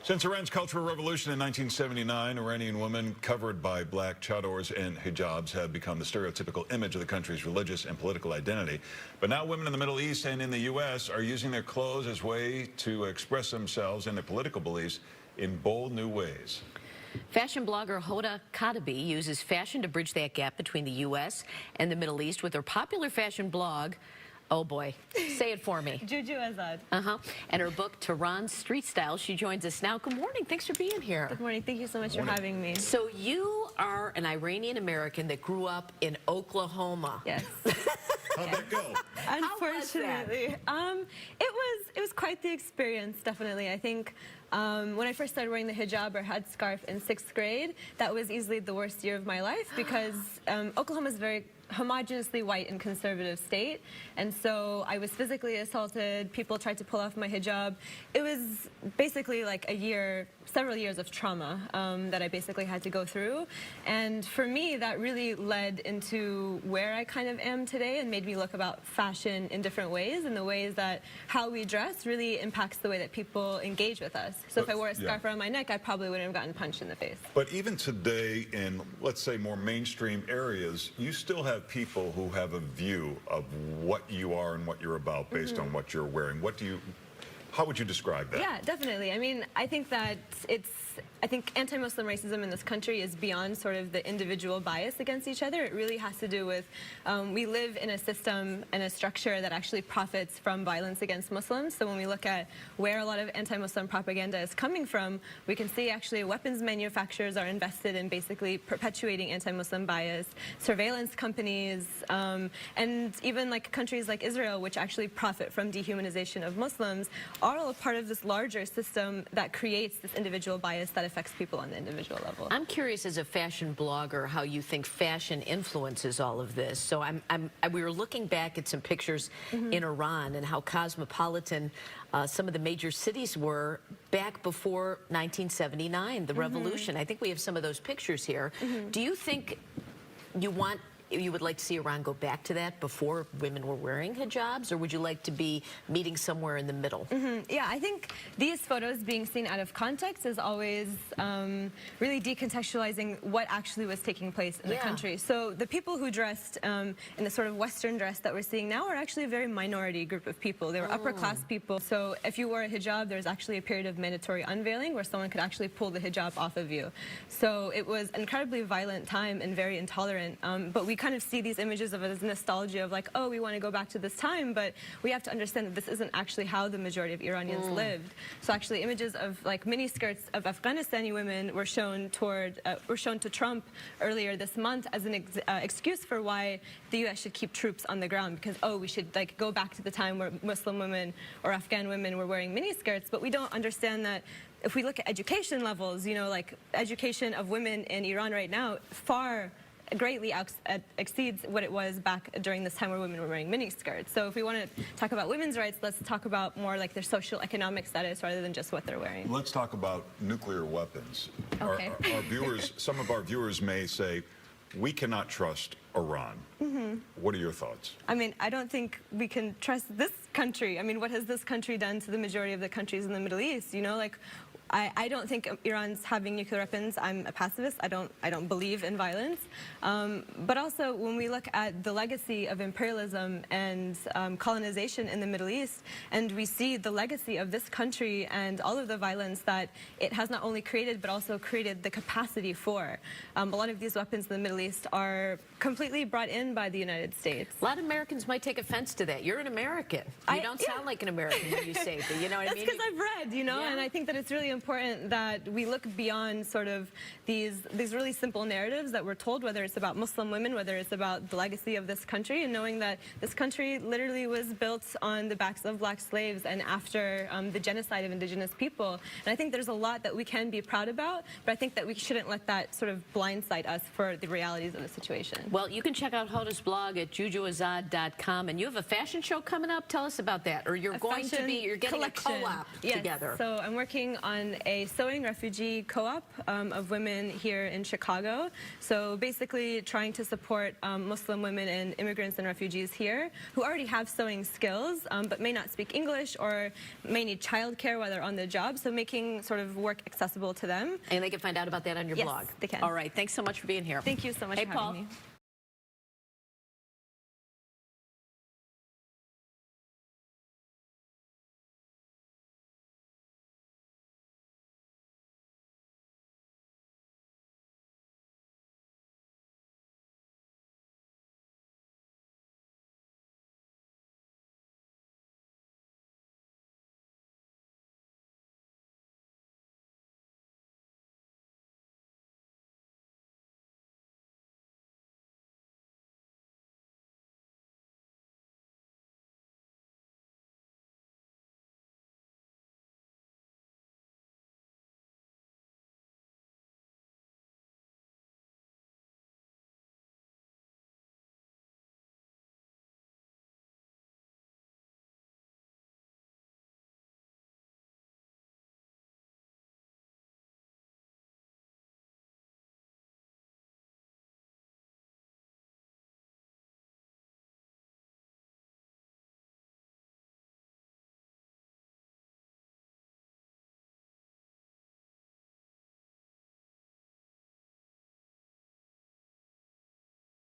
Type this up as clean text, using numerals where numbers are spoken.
Since Iran's Cultural Revolution in 1979, Iranian women covered by black chadors and hijabs have become the stereotypical image of the country's religious and political identity. But now women in the Middle East and in the U.S. are using their clothes as a way to express themselves and their political beliefs in bold new ways. Fashion blogger Hoda Katabi uses fashion to bridge that gap between the U.S. and the Middle East with her popular fashion blog. Oh boy, say it for me. Juju Azad. And her book, Tehran Street Style. She joins us now. Good morning. Thanks for being here. Good morning. Thank you so much for having me. So you are an Iranian American that grew up in Oklahoma. Yes. How'd that go? Unfortunately, it was quite the experience. Definitely, I think when I first started wearing the hijab or headscarf in 6th grade, that was easily the worst year of my life because Oklahoma is very homogeneously white and conservative state, and so I was physically assaulted. People tried to pull off my hijab. It was basically like several years of trauma that I basically had to go through, and for me that really led into where I kind of am today and made me look about fashion in different ways, and the ways that how we dress really impacts the way that people engage with us. So if I wore a scarf around my neck, I probably wouldn't have gotten punched in the face. But even today in, let's say, more mainstream areas, you still have people who have a view of what you are and what you're about based on what you're wearing. How would you describe that? Yeah, definitely. I mean, I think that I think anti-Muslim racism in this country is beyond sort of the individual bias against each other. It really has to do with we live in a system and a structure that actually profits from violence against Muslims. So when we look at where a lot of anti-Muslim propaganda is coming from, we can see actually weapons manufacturers are invested in basically perpetuating anti-Muslim bias, surveillance companies, and even like countries like Israel, which actually profit from dehumanization of Muslims, are all a part of this larger system that creates this individual bias that affects people on the individual level. I'm curious, as a fashion blogger, how you think fashion influences all of this. So we were looking back at some pictures in Iran and how cosmopolitan some of the major cities were back before 1979, the revolution. I think we have some of those pictures here. Do you think you would like to see Iran go back to that before women were wearing hijabs, or would you like to be meeting somewhere in the middle? Yeah, I think these photos being seen out of context is always really decontextualizing what actually was taking place in the country. So the people who dressed in the sort of Western dress that we're seeing now are actually a very minority group of people. They were upper class people. So if you wore a hijab, there was actually a period of mandatory unveiling where someone could actually pull the hijab off of you. So it was an incredibly violent time and very intolerant. But we kind of see these images of it as nostalgia of like, oh, we want to go back to this time, but we have to understand that this isn't actually how the majority of Iranians lived. So actually images of like mini skirts of Afghanistani women were shown to Trump earlier this month as an excuse for why the U.S. should keep troops on the ground, because we should like go back to the time where Muslim women or Afghan women were wearing mini skirts. But we don't understand that if we look at education levels, like education of women in Iran right now greatly exceeds what it was back during this time where women were wearing miniskirts. So if we want to talk about women's rights, let's talk about more like their social economic status rather than just what they're wearing. Let's talk about nuclear weapons. Okay. Our viewers, some of our viewers may say, we cannot trust Iran. What are your thoughts? I mean, I don't think we can trust this country. I mean, what has this country done to the majority of the countries in the Middle East? Like, I don't think Iran's having nuclear weapons. I'm a pacifist. I don't believe in violence. But also, when we look at the legacy of imperialism and colonization in the Middle East, and we see the legacy of this country and all of the violence that it has not only created, but also created the capacity for. A lot of these weapons in the Middle East are completely brought in by the United States. A lot of Americans might take offense to that. You're an American. You don't sound like an American when you say that. You know what I mean? That's because I've read, and I think that it's really important that we look beyond sort of these really simple narratives that we're told, whether it's about Muslim women, whether it's about the legacy of this country, and knowing that this country literally was built on the backs of black slaves and after the genocide of indigenous people. And I think there's a lot that we can be proud about, but I think that we shouldn't let that sort of blindside us for the realities of the situation. Well, you can check out Hoda's blog at jujuazad.com, and you have a fashion show coming up. Tell us about that. Or you're getting collection. a co-op together. So I'm working on a sewing refugee co-op of women here in Chicago. So basically trying to support Muslim women and immigrants and refugees here who already have sewing skills but may not speak English or may need childcare while they're on the job. So making sort of work accessible to them. And they can find out about that on your blog. Yes, they can. All right. Thanks so much for being here. Thank you so much for having me.